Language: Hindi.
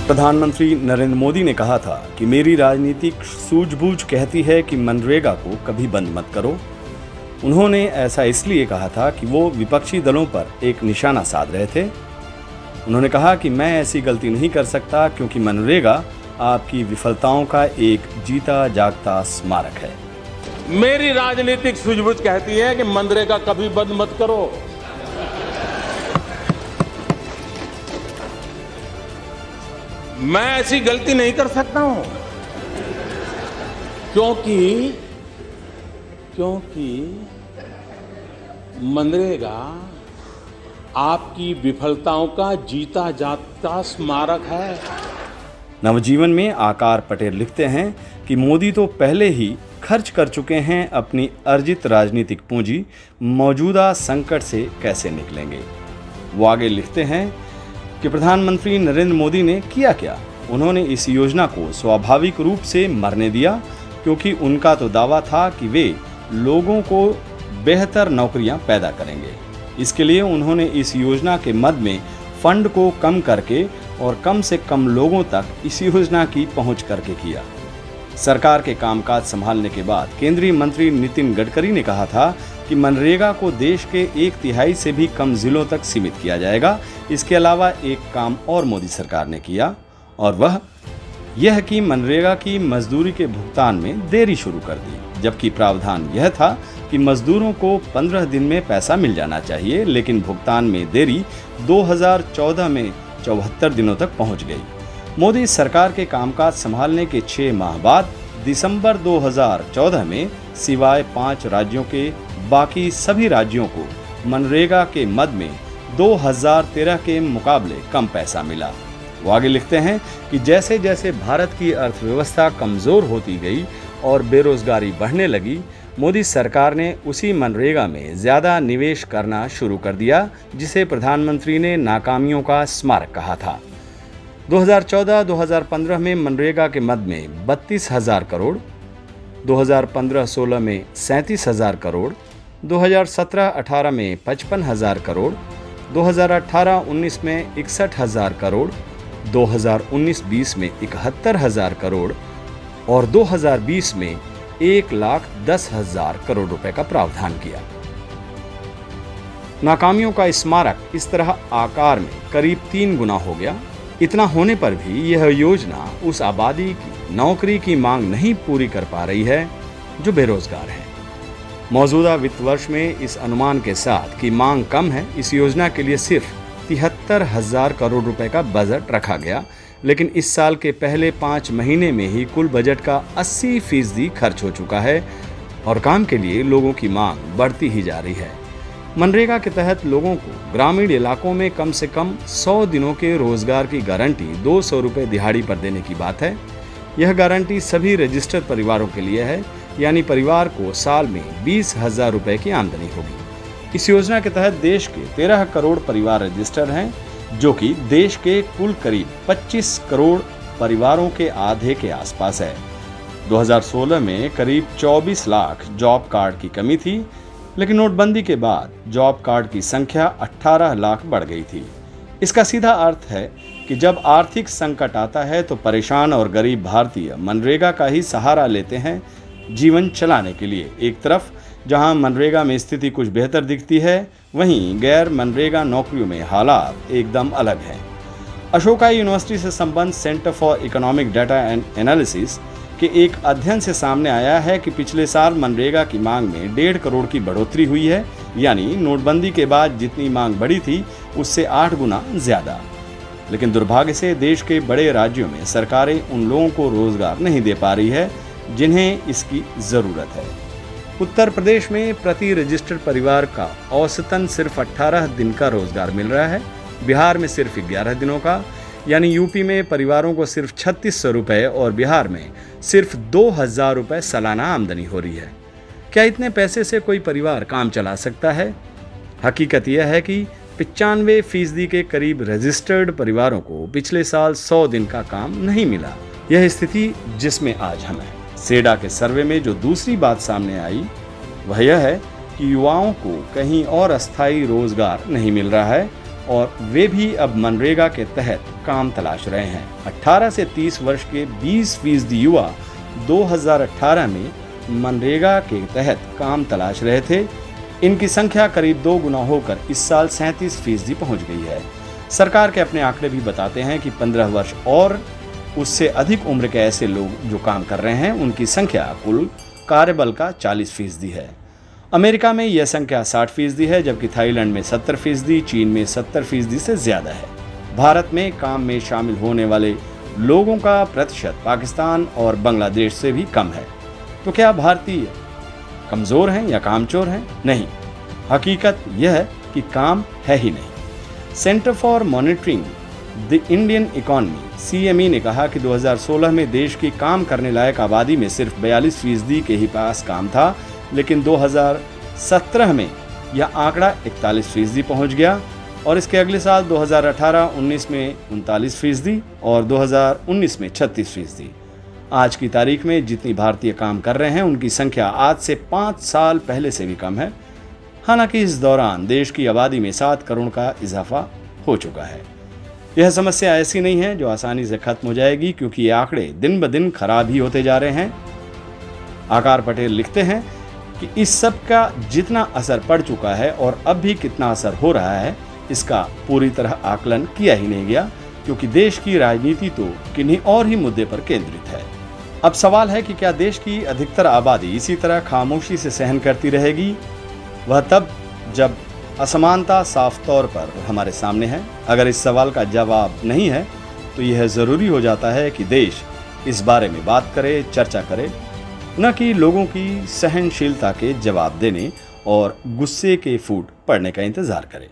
प्रधानमंत्री नरेंद्र मोदी ने कहा था कि मेरी राजनीतिक सूझबूझ कहती है कि मनरेगा को कभी बंद मत करो। उन्होंने ऐसा इसलिए कहा था कि वो विपक्षी दलों पर एक निशाना साध रहे थे। उन्होंने कहा कि मैं ऐसी गलती नहीं कर सकता क्योंकि मनरेगा आपकी विफलताओं का एक जीता जागता स्मारक है। मेरी राजनीतिक सूझबूझ कहती है कि मनरेगा कभी बंद मत करो। मैं ऐसी गलती नहीं कर सकता हूं क्योंकि मनरेगा आपकी विफलताओं का जीता जागता स्मारक है। नवजीवन में आकार पटेल लिखते हैं कि मोदी तो पहले ही खर्च कर चुके हैं अपनी अर्जित राजनीतिक पूंजी, मौजूदा संकट से कैसे निकलेंगे। वो आगे लिखते हैं कि प्रधानमंत्री नरेंद्र मोदी ने किया क्या। उन्होंने इस योजना को स्वाभाविक रूप से मरने दिया क्योंकि उनका तो दावा था कि वे लोगों को बेहतर नौकरियां पैदा करेंगे। इसके लिए उन्होंने इस योजना के मद में फंड को कम करके और कम से कम लोगों तक इस योजना की पहुंच करके किया। सरकार के कामकाज संभालने के बाद केंद्रीय मंत्री नितिन गडकरी ने कहा था कि मनरेगा को देश के 1/3 से भी कम जिलों तक सीमित किया जाएगा। इसके अलावा एक काम और मोदी सरकार ने किया और वह यह कि मनरेगा की मजदूरी के भुगतान में देरी शुरू कर दी, जबकि प्रावधान यह था कि मजदूरों को 15 दिन में पैसा मिल जाना चाहिए, लेकिन भुगतान में देरी 2014 में 74 दिनों तक पहुंच गई। मोदी सरकार के कामकाज संभालने के 6 माह बाद दिसंबर 2014 में सिवाय 5 राज्यों के बाकी सभी राज्यों को मनरेगा के मद में 2013 के मुकाबले कम पैसा मिला। वो आगे लिखते हैं कि जैसे जैसे भारत की अर्थव्यवस्था कमजोर होती गई और बेरोजगारी बढ़ने लगी, मोदी सरकार ने उसी मनरेगा में ज्यादा निवेश करना शुरू कर दिया, जिसे प्रधानमंत्री ने नाकामियों का स्मारक कहा था। 2014-2015 में मनरेगा के मद में 32,000 करोड़, 2015-16 में 37,000 करोड़, 2017-18 में 55,000 करोड़, 2018-19 में 61,000 करोड़, 2019-20 में 71,000 करोड़ और 2020 में 1,10,000 करोड़ रुपए का प्रावधान किया। नाकामियों का स्मारक इस तरह आकार में करीब 3 गुना हो गया। इतना होने पर भी यह योजना उस आबादी की नौकरी की मांग नहीं पूरी कर पा रही है जो बेरोजगार है। मौजूदा वित्त वर्ष में इस अनुमान के साथ कि मांग कम है, इस योजना के लिए सिर्फ 73,000 करोड़ रुपए का बजट रखा गया, लेकिन इस साल के पहले 5 महीने में ही कुल बजट का 80% खर्च हो चुका है और काम के लिए लोगों की मांग बढ़ती ही जा रही है। मनरेगा के तहत लोगों को ग्रामीण इलाकों में कम से कम 100 दिनों के रोजगार की गारंटी 200 रुपये दिहाड़ी पर देने की बात है। यह गारंटी सभी रजिस्टर्ड परिवारों के लिए है, यानी परिवार को साल में 20,000 रुपये की आमदनी होगी। इस योजना के तहत देश के 13 करोड़ परिवार रजिस्टर्ड हैं, जो कि देश के कुल करीब 25 करोड़ परिवारों के आधे के आसपास है। 2016 में करीब 24 लाख जॉब कार्ड की कमी थी, लेकिन नोटबंदी के बाद जॉब कार्ड की संख्या 18 लाख बढ़ गई थी। इसका सीधा अर्थ है कि जब आर्थिक संकट आता है तो परेशान और गरीब भारतीय मनरेगा का ही सहारा लेते हैं जीवन चलाने के लिए। एक तरफ जहां मनरेगा में स्थिति कुछ बेहतर दिखती है, वहीं गैर मनरेगा नौकरियों में हालात एकदम अलग हैं। अशोका यूनिवर्सिटी से संबंध centre for economic data and analysis के एक अध्ययन से सामने आया है कि पिछले साल मनरेगा की मांग में 1.5 करोड़ की बढ़ोतरी हुई है, यानी नोटबंदी के बाद जितनी मांग बढ़ी थी उससे 8 गुना ज्यादा। लेकिन दुर्भाग्य से देश के बड़े राज्यों में सरकारें उन लोगों को रोजगार नहीं दे पा रही है जिन्हें इसकी जरूरत है। उत्तर प्रदेश में प्रति रजिस्टर्ड परिवार का औसतन सिर्फ 18 दिन का रोजगार मिल रहा है, बिहार में सिर्फ 11 दिनों का, यानी यूपी में परिवारों को सिर्फ 3600 रुपये और बिहार में सिर्फ 2,000 रुपये सालाना आमदनी हो रही है। क्या इतने पैसे से कोई परिवार काम चला सकता है? हकीकत यह है कि 95% के करीब रजिस्टर्ड परिवारों को पिछले साल 100 दिन का काम नहीं मिला। यह स्थिति जिसमें आज हम हैं। सेडा के सर्वे में जो दूसरी बात सामने आई वह यह है कि युवाओं को कहीं और अस्थायी रोजगार नहीं मिल रहा है और वे भी अब मनरेगा के तहत काम तलाश रहे हैं। 18 से 30 वर्ष के 20% युवा 2018 में मनरेगा के तहत काम तलाश रहे थे। इनकी संख्या करीब 2 गुना होकर इस साल 37% पहुंच गई है। सरकार के अपने आंकड़े भी बताते हैं कि 15 वर्ष और उससे अधिक उम्र के ऐसे लोग जो काम कर रहे हैं, उनकी संख्या कुल कार्यबल का 40% है। अमेरिका में यह संख्या 60% है, जबकि थाईलैंड में 70%, चीन में 70% से ज्यादा है। भारत में काम में शामिल होने वाले लोगों का प्रतिशत पाकिस्तान और बांग्लादेश से भी कम है। तो क्या भारतीय कमजोर हैं या कामचोर हैं? नहीं, हकीकत यह है कि काम है ही नहीं। Centre for monitoring the Indian economy CME ने कहा कि 2016 में देश की काम करने लायक आबादी में सिर्फ 42% के ही पास काम था, लेकिन 2017 में यह आंकड़ा 41% पहुंच गया और इसके अगले साल 2018-19 में 39% और 2019 में 36%। आज की तारीख में जितनी भारतीय काम कर रहे हैं, उनकी संख्या आज से 5 साल पहले से भी कम है। हालांकि इस दौरान देश की आबादी में 7 करोड़ का इजाफा हो चुका है। यह समस्या ऐसी नहीं है जो आसानी से खत्म हो जाएगी, क्योंकि ये आंकड़े दिन ब दिन खराब ही होते जा रहे हैं। आकार पटेल लिखते हैं कि इस सब का जितना असर पड़ चुका है और अब भी कितना असर हो रहा है, इसका पूरी तरह आकलन किया ही नहीं गया, क्योंकि देश की राजनीति तो किन्हीं और ही मुद्दे पर केंद्रित है। अब सवाल है कि क्या देश की अधिकतर आबादी इसी तरह खामोशी से सहन करती रहेगी? वह तब जब असमानता साफ तौर पर हमारे सामने है। अगर इस सवाल का जवाब नहीं है, तो यह ज़रूरी हो जाता है कि देश इस बारे में बात करे, चर्चा करे, न कि लोगों की सहनशीलता के जवाब देने और गुस्से के फूट पड़ने का इंतजार करे।